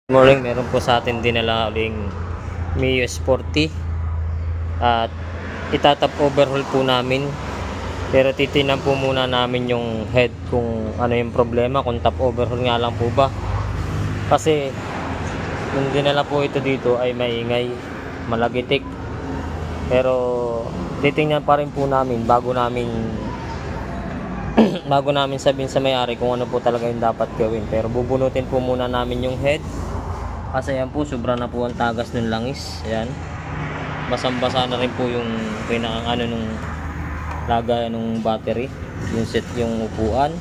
Morning, meron po sa atin dinala uling Mio S40 at itatap overhaul po namin, pero titinan po muna namin yung head kung ano yung problema, kung top overhaul nga lang po ba, kasi yung dinala po ito dito ay maingay, malagitik, pero titingnan pa rin po namin bago namin bago namin sabihin sa may-ari kung ano po talaga yung dapat gawin. Pero bubunutin po muna namin yung head kasi yan po, sobra na po ang tagas ng langis. Ayan, basang-basa na rin po yung pinakang ano nung lagayan ng battery, yung set, yung upuan.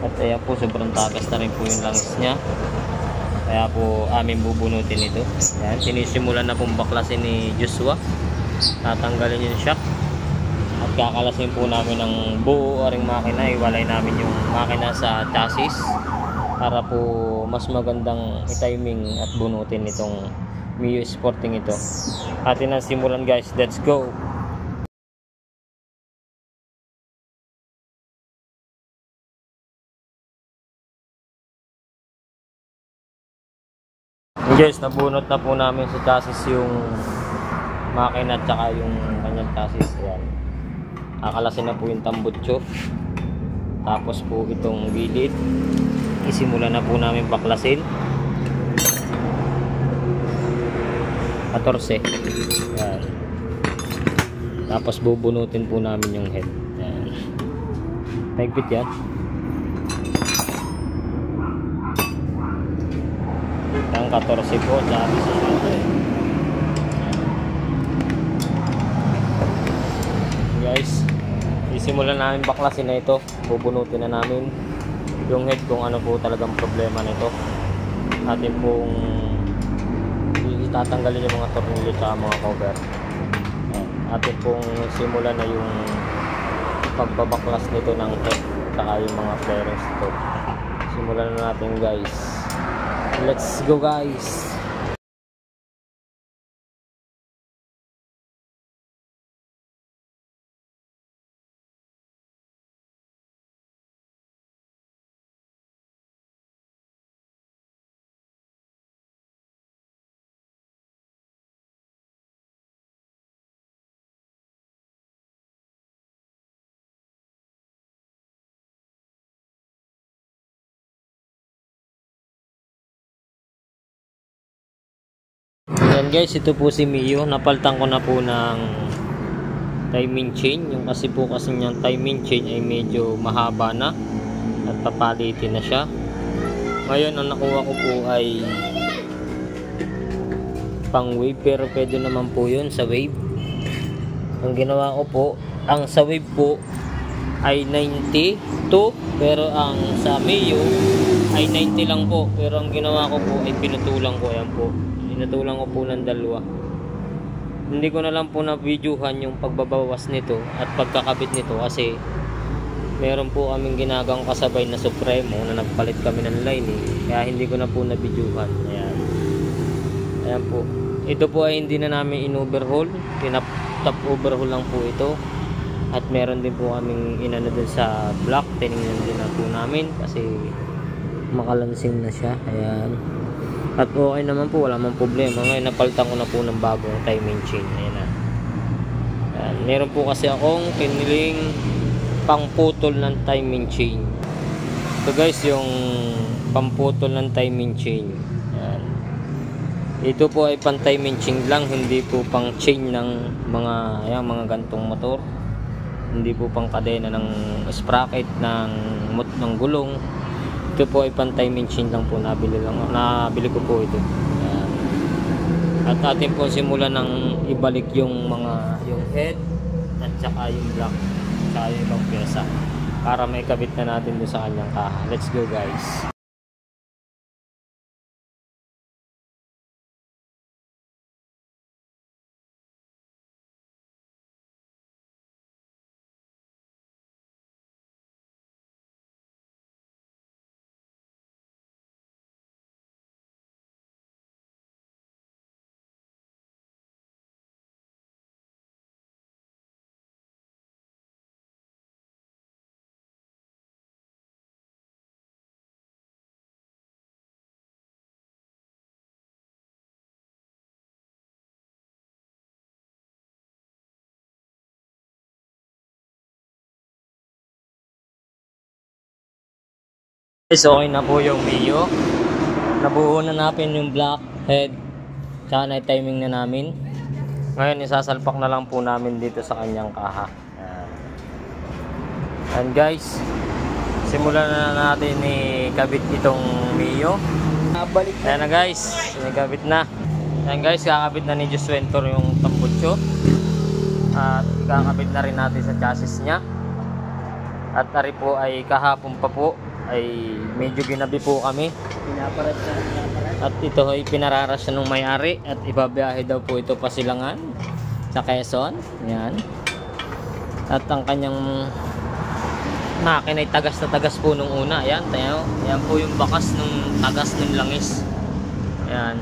At ayan po, sobrang tagas na rin po yung langis nya, kaya po amin bubunutin ito. Ayan, sinisimulan na pong baklasin ni Joshua, tatanggalin yung shock at kakalasin po namin ng buo aring makina. Iwalay namin yung makina sa chassis para po mas magandang i-timing at bunutin itong Mio Sporting ito. Atin ang simulan, guys, let's go. Guys, nabunot na po namin sa chassis yung makina at saka yung kanyang chassis. Ayan, kakalasin na po yung tambutso, tapos po itong gilid isimula na po namin baklasin. 14. Ayan. Tapos bubunutin po namin yung head. Ayan, mahigpit yan. Ang 14 po, sabi sa atin. Guys, isimulan namin baklasin na ito. Bubunutin na namin yung head kung ano po talagang problema nito. Atin pong itatanggalin yung mga tornilyo at mga cover. Atin pong simulan na yung pagbabaklas nito ng head saka yung mga bearings nito. Simulan na natin, guys. Let's go, guys. Ayan, guys, ito po si Mio. Napaltan ko na po ng timing chain. Yung kasi po kasi niyang timing chain ay medyo mahaba na at papalitin na siya. Ngayon ang nakuha ko po ay pang wave, pero pwede naman po yun sa wave. Ang ginawa ko po, ang sa wave po ay 92, pero ang sa Mio ay 90 lang po. Pero ang ginawa ko po ay pinutulang ko. Ayan po, pinutulang ko po ng dalawa. Hindi ko na lang po na videohan yung pagbabawas nito at pagkakabit nito kasi meron po kaming ginagang kasabay na Supremo na nagpalit kami ng line kaya hindi ko na po na videohan. Ayan, ayan po, ito po ay hindi na namin in-overhaul, top overhaul lang po ito. At meron din po kaming inano dun sa block, tinignan din na po namin kasi makalansing na siya. Ayan, at okay naman po, wala mang problema. Ngayon napalitan ko na po ng bagong timing chain. Ayan na. Ayan, meron po kasi akong piniling pangputol ng timing chain. So guys, yung pamputol ng timing chain, ayan, ito po ay pang timing chain lang, hindi po pang chain ng mga, ayan, mga gantong motor. Hindi po pang kadena ng sprocket ng gulong. Ito po ay pang timing chain lang po. Nabili ko po ito. Ayan. At atin po simulan ng ibalik yung head at saka yung block saka yung ibang pyesa para may kabit na natin doon sa kanyang kaha. Let's go, guys. Guys, okay na po yung Mio. Nabuo na natin yung black head. Tsaka na timing na namin. Ngayon isasalpak na lang po namin dito sa kanyang kaha. And guys, simulan na natin kabit itong Mio. Ayan na guys, sinigabit na. Ayan guys, kakabit na ni Josventor yung tambutso. At kakabit na rin natin sa chassis niya. At ari po ay kahapon pa po ay medyo ginabi po kami. At ito ay pinararas na ng may-ari at ibabiyahe daw po ito Pasilangan sa Quezon. Yan. At ang kanyang makina ay tagas na tagas po nung una. Ayan, tayo. Ayan po yung bakas nung tagas ng langis. Ayan.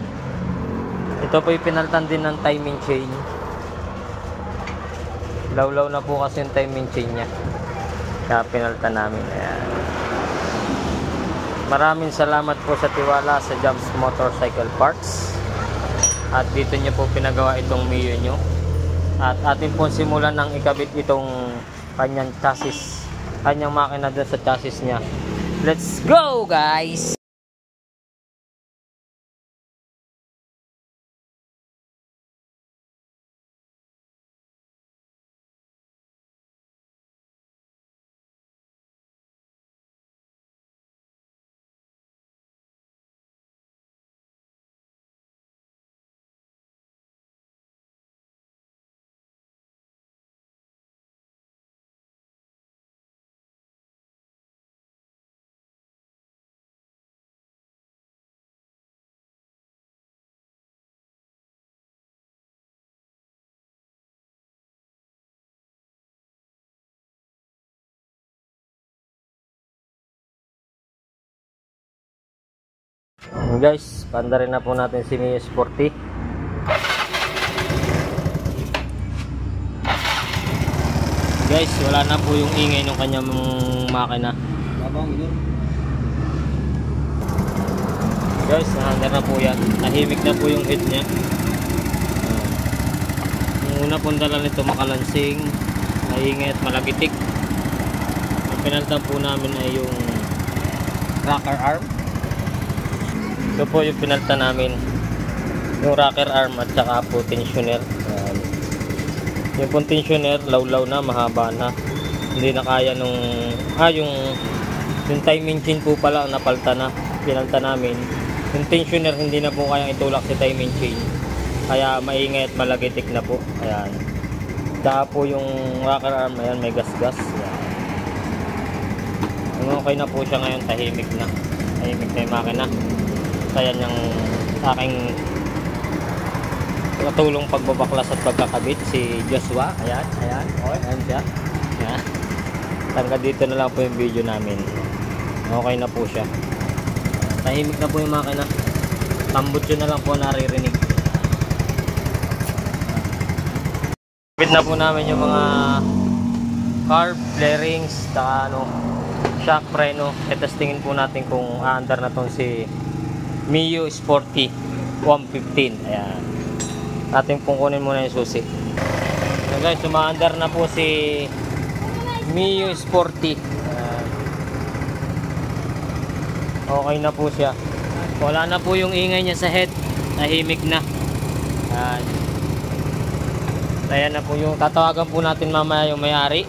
Ito po yung pinaltan din ng timing chain. Lawlaw na po kasi yung timing chain niya. Kaya pinaltan namin. Ayan. Maraming salamat po sa tiwala sa Jumps Motorcycle Parts. At dito niyo po pinagawa itong Mio nyo. At atin po simulan ng ikabit itong kanyang chassis, kanyang makina doon sa chassis niya. Let's go guys! Guys, panda rin na po natin si Mio Sporty. Guys, wala na po yung ingay ng kanyang makina. Guys, nahandar na po yan. Tahimik na po yung head niya. Yung una pong dala nito makalansing, maingay at malagitik. Ang pinaltan po namin ay yung rocker arm. Ito po yung pinalta namin, yung rocker arm at saka po tensioner. Yung po tensioner lawlaw na, mahaba na, hindi na kaya nung yung timing chain po pala napalta na, pinalta namin. Yung tensioner hindi na po kayang itulak si timing chain, kaya maingay at malagitik na po. Ayan. Saka po yung rocker arm, ayan, may gas-gas. Okay na po siya ngayon, tahimik na yung makina. Kaya yung aking katulong pagbabaklas at pagkakabit si Joshua. Ayan siya. Ayan. Hanggang dito na lang po yung video namin. Okay na po siya. Tahimik na po yung makina. Tambutso na lang po naririnig. Kabit na po namin yung mga carb, flarings, saka shock preno. Testingin po natin kung aandar na tong si Mio Sporty 115. Ayan. Ating pong kunin muna yung susi. So guys, sumaandar na po si Mio Sporty. Ayan. Okay na po siya. Wala na po yung ingay niya sa head. Tahimik na. Ayan. Ayan na po yung tatawagan po natin mamaya yung may-ari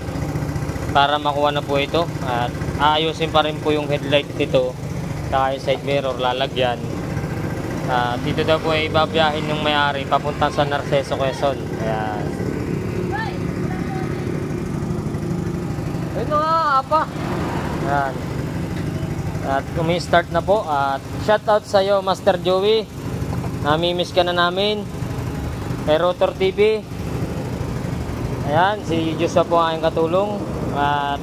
para makuha na po ito. At aayusin pa rin po yung headlight nito. Saka yung side mirror lalagyan. Dito daw po ay babiyahin ng may-ari papuntang sa Narciso, Quezon. Ayan. Ito nga, apa. Ayan. At umi-start na po. At shoutout sa iyo, Master Joey. Namimiss ka na namin. Kay Rotor TV. Ayan, si Joshua po ang aking katulong. At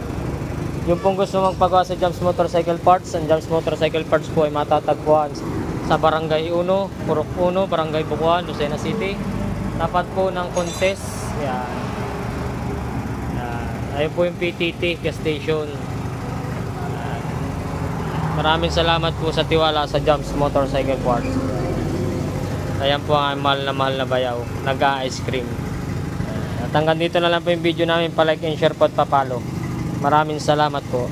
yung pong gusto magpagawa sa Jumps Motorcycle Parts, ang Jumps Motorcycle Parts po ay matatagpuan sa Barangay 1, Purok 1, Barangay Bukuan, Lucena City. Tapat po ng Contes. Yan. Ayun po yung PTT gas station. Maraming salamat po sa tiwala sa Jumps Motorcycle Parts. Ayan po ang mahal na bayaw. Nag-ice cream. At hanggang dito na lang po yung video namin. Pa-like and share po at pa-follow. Maraming salamat po.